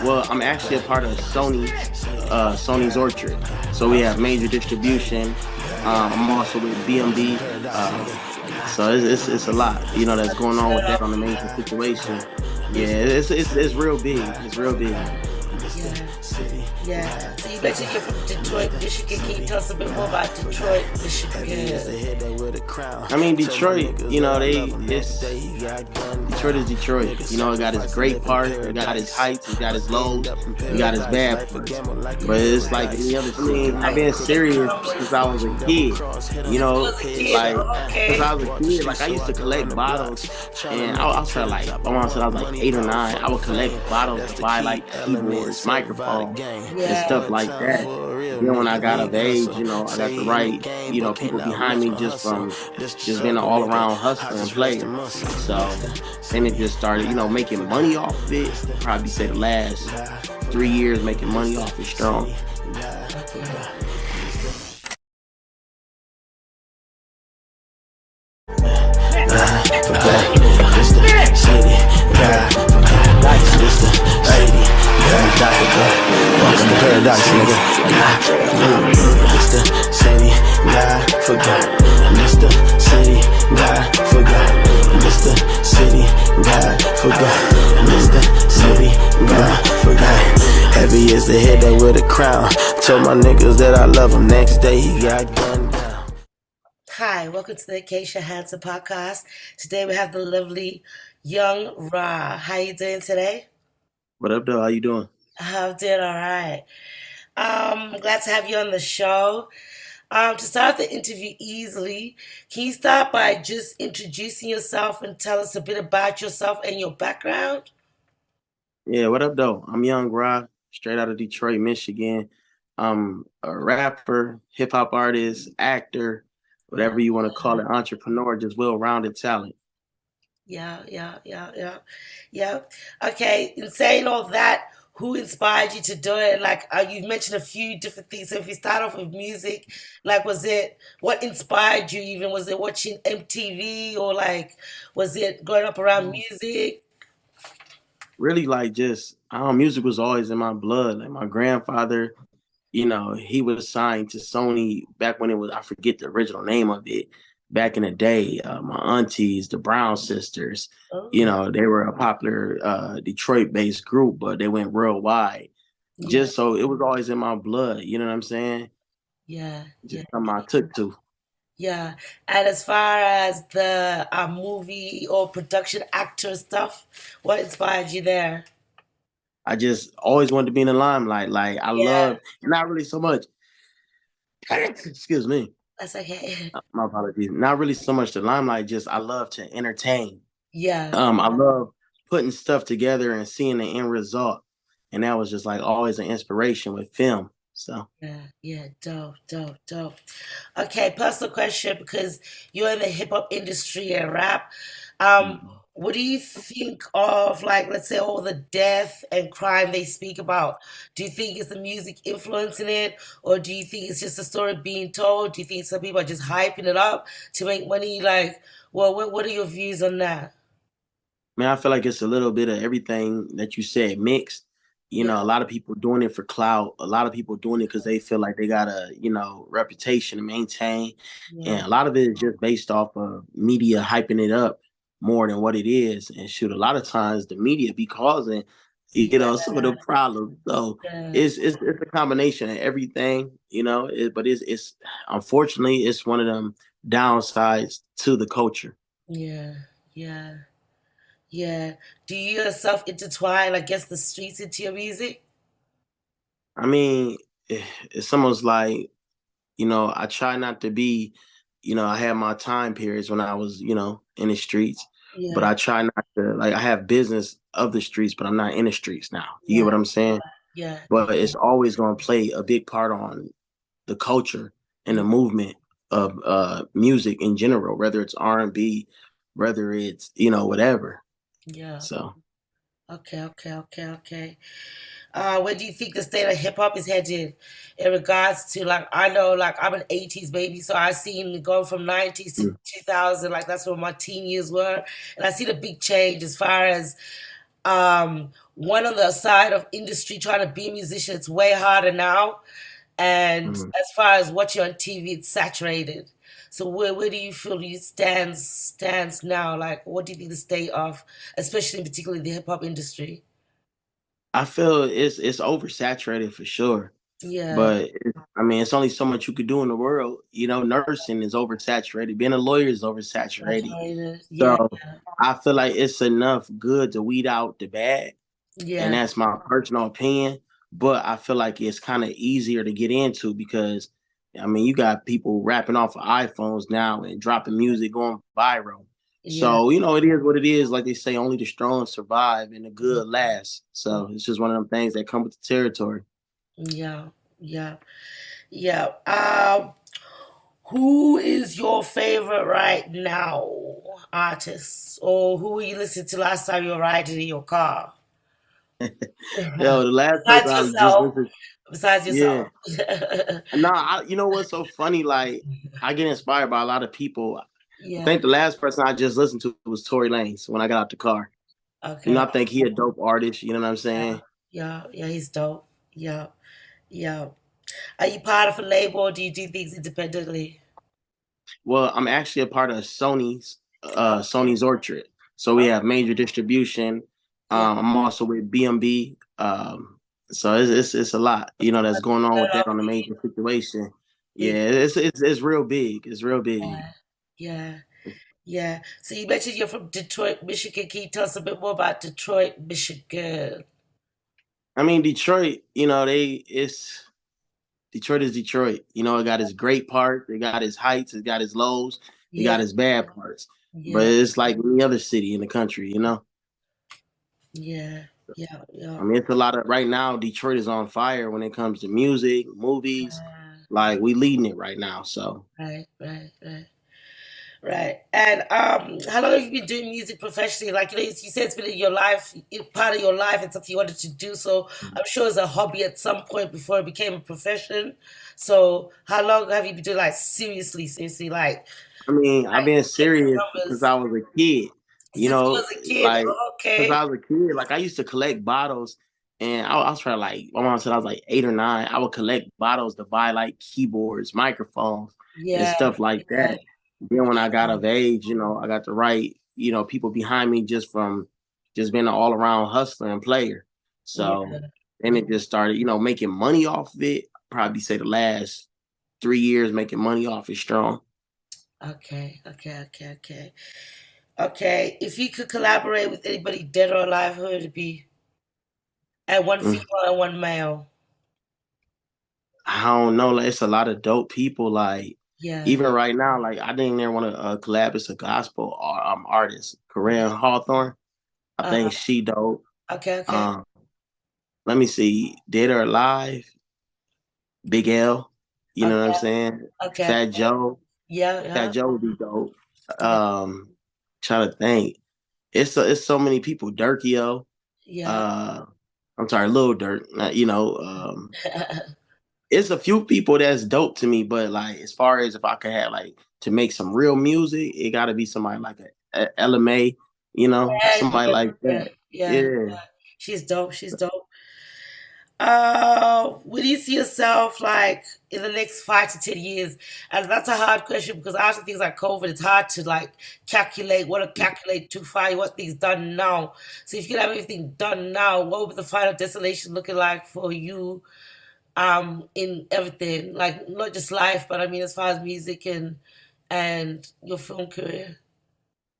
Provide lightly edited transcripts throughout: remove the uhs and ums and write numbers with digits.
Well, I'm actually a part of Sony's Orchard. So we have major distribution. I'm also with BMD. So it's a lot, that's going on with that on the major situation. Yeah, it's real big. It's real big. Yeah. Yeah. So you mentioned you're from Detroit, Michigan. Can you tell us a bit more about Detroit, Michigan? I mean, Detroit, Detroit is Detroit. It got its great parts, it got its heights, it got its lows, it got its bad parts. But it's like any other. I mean, I've been serious since I was a kid. You Since you know, was a kid, like since okay. I was a kid, like I used to collect bottles, and I was like, I want to say I was like 8 or 9. I would collect bottles to buy like keyboards, microphones, and Yeah. stuff like that. Then when I got of age, I got the right, people behind me just from just being an all around hustler and player. So then it just started, making money off of it. Probably say the last 3 years making money off it strong. Okay. Welcome to paradise, nigga. Mr. City, God forgot. Mr. City, God forgot. Mr. City, God forgot. Mr. City, God forgot. Heavy is the head that with a crown. Told my niggas that I love him. Next day he got gunned down. Hi, welcome to the Accasia Hanson podcast. Today we have the lovely young Ra. How you doing today? What up, though? How you doing? I'm doing all right. I'm glad to have you on the show. To start the interview easily, can you start by just introducing yourself and tell us a bit about yourself and your background? Yeah, what up, though? I'm Young Rod, straight out of Detroit, Michigan. I'm a rapper, hip hop artist, actor, Yeah, whatever you want to call it, entrepreneur, just well rounded talent. yeah. Yeah. Okay, in saying all that, who inspired you to do it? Like, you've mentioned a few different things. So if you start off with music, like, was it what inspired you even? Was it watching MTV or like, was it growing up around music? Really, like, just, I don't know, music was always in my blood. Like, my grandfather, he was signed to Sony back when it was, I forget the original name of it, back in the day. My aunties, the Brown sisters, Oh, they were a popular Detroit based group, but they went worldwide. yeah, Just so it was always in my blood, you know what I'm saying? yeah, yeah, Just something I took to. yeah. And as far as the movie or production actor stuff, what inspired you there? I just always wanted to be in the limelight. Like, I Yeah, love, not really so much, excuse me, that's okay. my apologies. Not really so much the limelight, just I love to entertain. Yeah. I love putting stuff together and seeing the end result. And that was just like always an inspiration with film. So Yeah, dope. Okay, personal question because you're in the hip hop industry and rap. Um, mhm. what do you think of like let's say all the death and crime they speak about? Do you think it's the music influencing it, or do you think it's just a story being told? Do you think some people are just hyping it up to make money? Like, well, what are your views on that? Man, I feel like it's a little bit of everything that you said mixed. Yeah, A lot of people doing it for clout. A lot of people doing it because they feel like they got a, reputation to maintain. yeah, And a lot of it is just based off of media hyping it up more than what it is. And shoot, a lot of times the media be causing, yeah, some of the problems. So yeah, it's a combination of everything, but it's unfortunately it's one of them downsides to the culture. yeah, yeah, yeah. Do you yourself intertwine, I guess, the streets into your music? I mean, it's almost like, I try not to be, I had my time periods when I was, in the streets, but Yeah, I try not to, like, I have business of the streets, but I'm not in the streets now. You get yeah, what I'm saying? yeah, But it's always going to play a big part on the culture and the yeah, movement of music in general, whether it's R&B, whether it's, whatever. yeah. So. Okay. Where do you think the state of hip hop is headed in regards to like I know like I'm an '80s baby, so I seen it go from '90s to Mm. 2000, like that's where my teen years were, and I see the big change as far as One on the side of industry trying to be a musician, it's way harder now. And Mhm. as far as watching on TV, it's saturated. So where do you feel you stands now? Like, what do you think the state of, especially particularly the hip hop industry? I feel it's oversaturated for sure. Yeah, But I mean, it's only so much you could do in the world. You know, nursing is oversaturated. Being a lawyer is oversaturated. yeah, So I feel like it's enough good to weed out the bad, and yeah, that's my personal opinion. But I feel like it's kind of easier to get into because, I mean, you got people rapping off of iPhones now and dropping music going viral. yeah, So, you know, it is what it is. Like they say, only the strong survive and the good last. So it's just one of them things that come with the territory. yeah, yeah, yeah. Who is your favorite right now artist, or who were you listening to last time you were riding in your car? Yo, the last person Besides I was just yourself. listening, Besides yeah. yourself. No, you know what's so funny? Like, I get inspired by a lot of people. I Yeah. think the last person I just listened to was Tory Lanez when I got out the car. You know, Okay. I think he a dope artist. You know what I'm saying? Yeah. Yeah. He's dope. Yeah. Yeah. Are you part of a label or do you do things independently? Well, I'm actually a part of Okay. Sony's Orchard, so we Oh, have major distribution. yeah. I'm also with BMB. So it's a lot, you know, that's going on with that on the major situation. Yeah, Big. it's real big. It's real big. Yeah. Yeah. So you mentioned you're from Detroit, Michigan. Can you tell us a bit more about Detroit, Michigan? I mean, Detroit, you know, Detroit is Detroit. You know, it got its great parts, it got its heights, it got its lows, it Yeah. got its bad parts. But Yeah. it's like any other city in the country, you know. Yeah. Yeah. Yeah. I mean, it's a lot of right now. Detroit is on fire when it comes to music, movies. Like we leading it right now. So Right. Right. Right. Right. And how long have you been doing music professionally? Like you said it's been in your life, part of your life, and something you wanted to do. So I'm sure it's a hobby at some point before it became a profession. So how long have you been doing like seriously, I mean, I've been getting serious since numbers I was a kid. You since you know, was a kid? like Oh, since okay. I was a kid, like I used to collect bottles, and I was trying like my mom said I was like 8 or 9. I would collect bottles to buy like keyboards, microphones, and Yeah, stuff like yeah, that. Then when I got of age, you know, I got the right, you know, people behind me just from just being an all around hustler and player. yeah, So then it just started, you know, making money off of it. Probably say the last 3 years making money off it strong. okay. Okay. If you could collaborate with anybody dead or alive, who would it be? And one Mm. female and one male. I don't know. Like, it's a lot of dope people. Like Yeah. even right now, like I didn't even want to collab with a gospel artist, Corinne Hawthorne. I Uh, think she dope. okay. Um, Let me see, Dead or Alive, Big L. You know what I'm Okay. saying? Okay. Fat Joe. Yeah, Fat yeah, Joe would be dope. yeah, Um, Trying to think. It's so many people. Durkio. yeah. Uh, I'm sorry, Lil Durk. You know, it's a few people that's dope to me, but like as far as if I could have like to make some real music, it got to be somebody like a LMA, you know, Yeah, somebody yeah, like yeah, that. yeah. Yeah. She's dope. She's dope. Where do you see yourself like in the next 5 to 10 years? And that's a hard question because after things like COVID, it's hard to like calculate what to calculate too far, what things done now. So if you could have everything done now, what would the final destination looking like for you in everything? Like not just life, but I mean as far as music and your film career.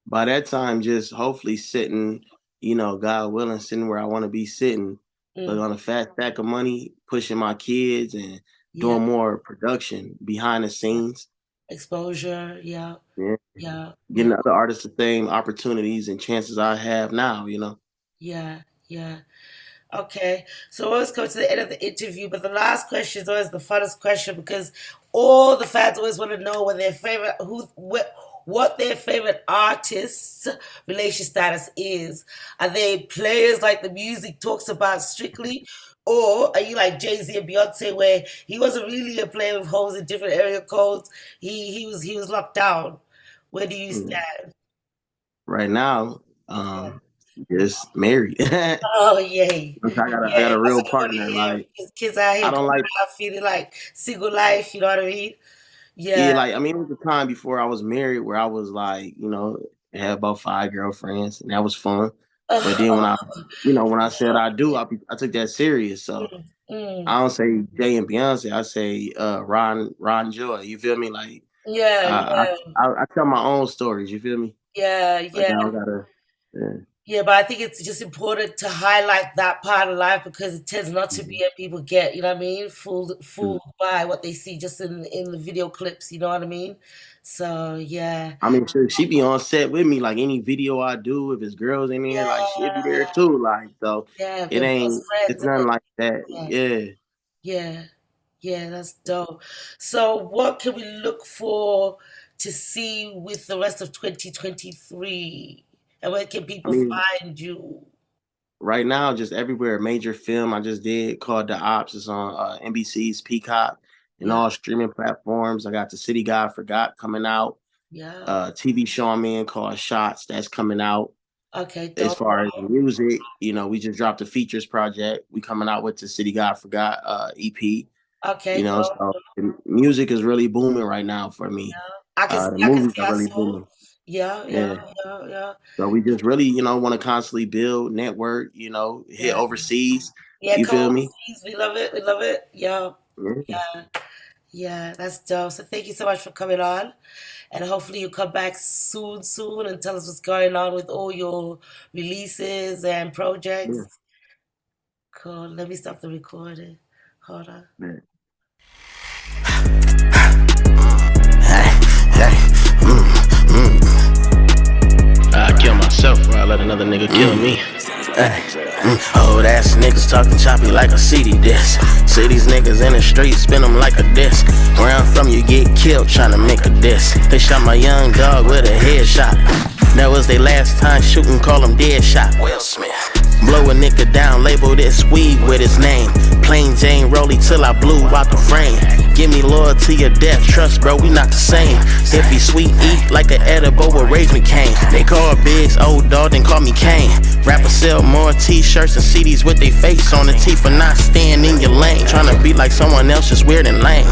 By that time, just hopefully sitting, you know, God willing, sitting where I want to be sitting, but Mm, on a fat stack of money, pushing my kids and yeah, doing more production behind the scenes. exposure, yeah, Yeah. yeah, yeah, Getting other artists the same opportunities and chances I have now, you know. yeah, yeah. Okay, so we always come to the end of the interview, but the last question is always the funnest question because all the fans always want to know what their favorite what their favorite artist's relation status is. Are they players like the music talks about strictly, or are you like Jay Z and Beyonce where he wasn't really a player with holes in different area codes? He was locked down. Where do you Mm. stand? Right now, Yeah. just married. Oh, yay. I got Yeah, a that's real what you want to partner. hear Like because kids out here I don't going like around feeling like single life, you know what I mean? Yeah. yeah, like I mean it was a time before I was married where I was like, had about 5 girlfriends and that was fun. But then when I said I do, I took that serious. So Mm, mm. I don't say Jay and Beyonce, I say Ron Joy. You feel me? Like Yeah, I, yeah, I tell my own stories, you feel me? yeah, Like yeah. I don't gotta yeah. Yeah, but I think it's just important to highlight that part of life because it tends not to be Mhm. and people get, you know what I mean, Mhm. fooled by what they see just in the video clips, you know what I mean? So yeah. I mean, she be on set with me. Like any video I do, if it's girls in there, like she'll be there Yeah, too. Like so, yeah, it they're best ain't. It's friends, isn't nothing it? like that. Yeah, Yeah. yeah, yeah, that's dope. So what can we look for to see with the rest of 2023? And where can I people mean, find you? right now, just everywhere. Major film I just did called The Ops. It's on NBC's Peacock and Yeah, all streaming platforms. I got The City God Forgot coming out. yeah. TV show I'm in called Shots that's coming out. Okay, As dope. far as music, we just dropped a features project. We coming out with the City God Forgot EP. Okay, dope. So the music is really booming right now for me. The I can movies see are us really soon. booming. Yeah, yeah, Yeah. yeah, yeah, So we just really, want to constantly build, network, hit yeah. overseas. Yeah, You come feel me? overseas. We love it. We love it. Yeah, Yeah. yeah, yeah. That's dope. So thank you so much for coming on, and hopefully you come back soon, soon, and tell us what's going on with all your releases and Yeah. projects. Cool. Let me stop the recording. Hold on. Yeah. Hey, hey, I kill myself or I let another nigga kill me. old ass niggas talking choppy like a CD disc. See these niggas in the street, spin them like a disc. Where I'm from, you get killed trying to make a disc. They shot my young dog with a headshot. That was their last time shooting, call him dead shot. Will Smith. Blow a nigga down, label this weed with his name. Plain Jane Rollie till I blew out the frame. Give me loyalty or death, trust bro, we not the same. If he sweet, eat like an edible with Raisin Cane. They call Biggs old dog, then call me Kane. Rappers sell more t-shirts and CDs with their face on the T for not staying in your lane. Tryna be like someone else is weird and lame.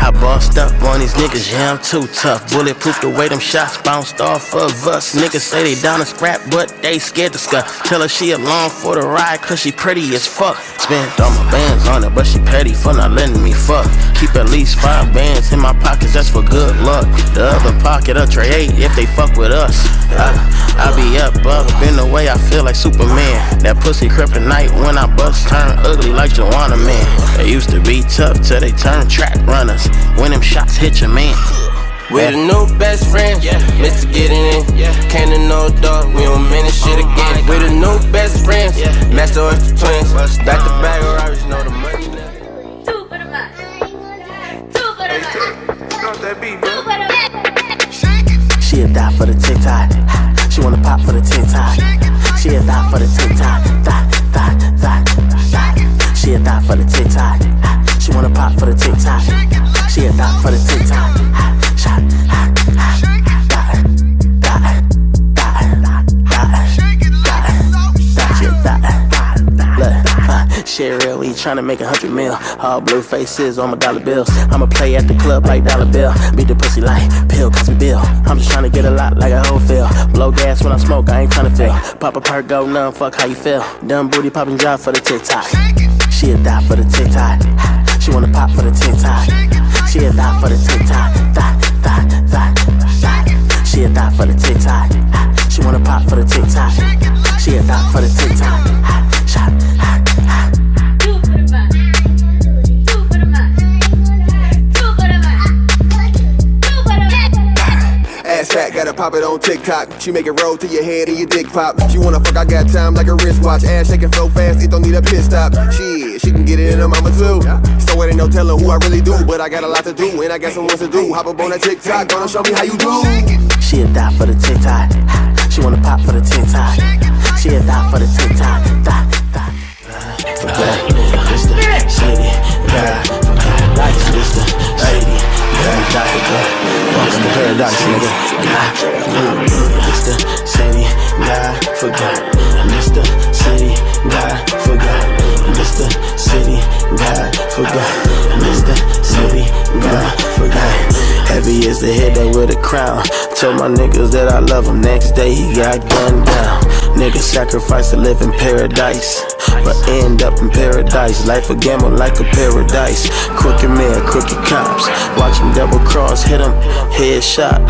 I bossed up on these niggas, yeah, I'm too tough. Bulletproof the way them shots bounced off of us. Niggas say they down to scrap, but they scared to scuff. Tell her she along for the ride, cause she pretty as fuck. Spent all my bands on her, but she petty for not letting me fuck. Keep at least 5 bands in my pockets, that's for good luck. The other pocket, a tray 8 if they fuck with us. I be up in the way I feel like Superman. That pussy kryptonite when I bust, turn ugly like Joanna Man. They used to be tough till they turn track runners. When them shots hit your man. We the new best friends, Mr. Getting in. Can't no dog, we don't mean this shit again. We the new best friends, Master Oyster Twins. Back to back, Robbers, know the money. Two for the month. Two for the month. Start that beat, bro. Two for the month. She'll die for the TikTok. She wanna pop for the TikTok. She'll die for the TikTok. She'll die for the TikTok. She wanna pop for the TikTok. She'll die for the TikTok. Shit real, we tryna make 100 mil. All blue faces on my dollar bills. I'ma play at the club like Dollar Bill. Beat the pussy like pill, cause we bill. I'm just tryna get a lot like a whole feel. Blow gas when I smoke, I ain't tryna feel. Pop a perk, go numb, fuck how you feel. Dumb booty popping job for the TikTok. She'll die for the TikTok. She wanna pop for the TikTok. She'll die for the TikTok. She'll die for the TikTok. She wanna pop for the TikTok. She'll die for the TikTok. Two for the month. Two for the month. Two for the month. Two for the month. Ass fat, gotta pop it on TikTok. She make it roll to your head and your dick pop. She wanna fuck, I got time like a wristwatch. Ass shaking so fast, it don't need a pit stop. Shit, she can get it in her mama too. So it ain't no telling who I really do. But I got a lot to do, and I got some work to do. Hop up on that TikTok, gonna show me how you do. She'll die for the TikTok. She wanna pop for the TikTok. She'll die for the TikTok. It's the city, God. It's the city, God. Welcome to paradise, nigga. It's the city, God. forgot. This the city God forgot. This the city God forgot. This the city God forgot. Heavy is the head that with a crown. Told my niggas that I love him. Next day he got gunned down. Niggas sacrifice to live in paradise, but end up in paradise. Life a gamble like a paradise. Crooked men, crooked cops. Watch him double cross, hit him, headshot.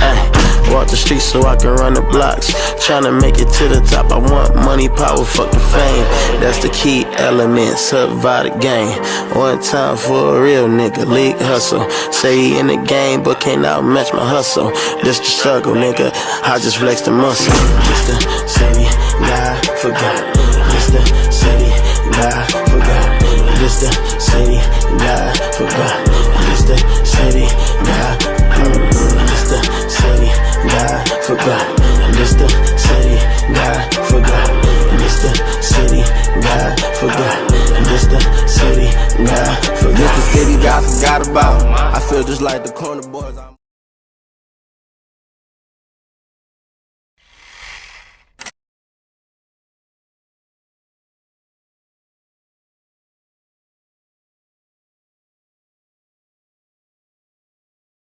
Walk the streets so I can run the blocks. Tryna make it to the top. I want money, power, fuck the fame. That's the key element, survive the game. One time for a real nigga, league hustle. Say he in the game, but can't outmatch my hustle. This the struggle, nigga, I just flex the muscle. This the city God forgot. This the city God forgot. This the city God forgot. This the city God. This the city God forgot. This the city God forgot. This the city God forgot. This the city God forgot. This the city God forgot about. I feel just like the corner boys.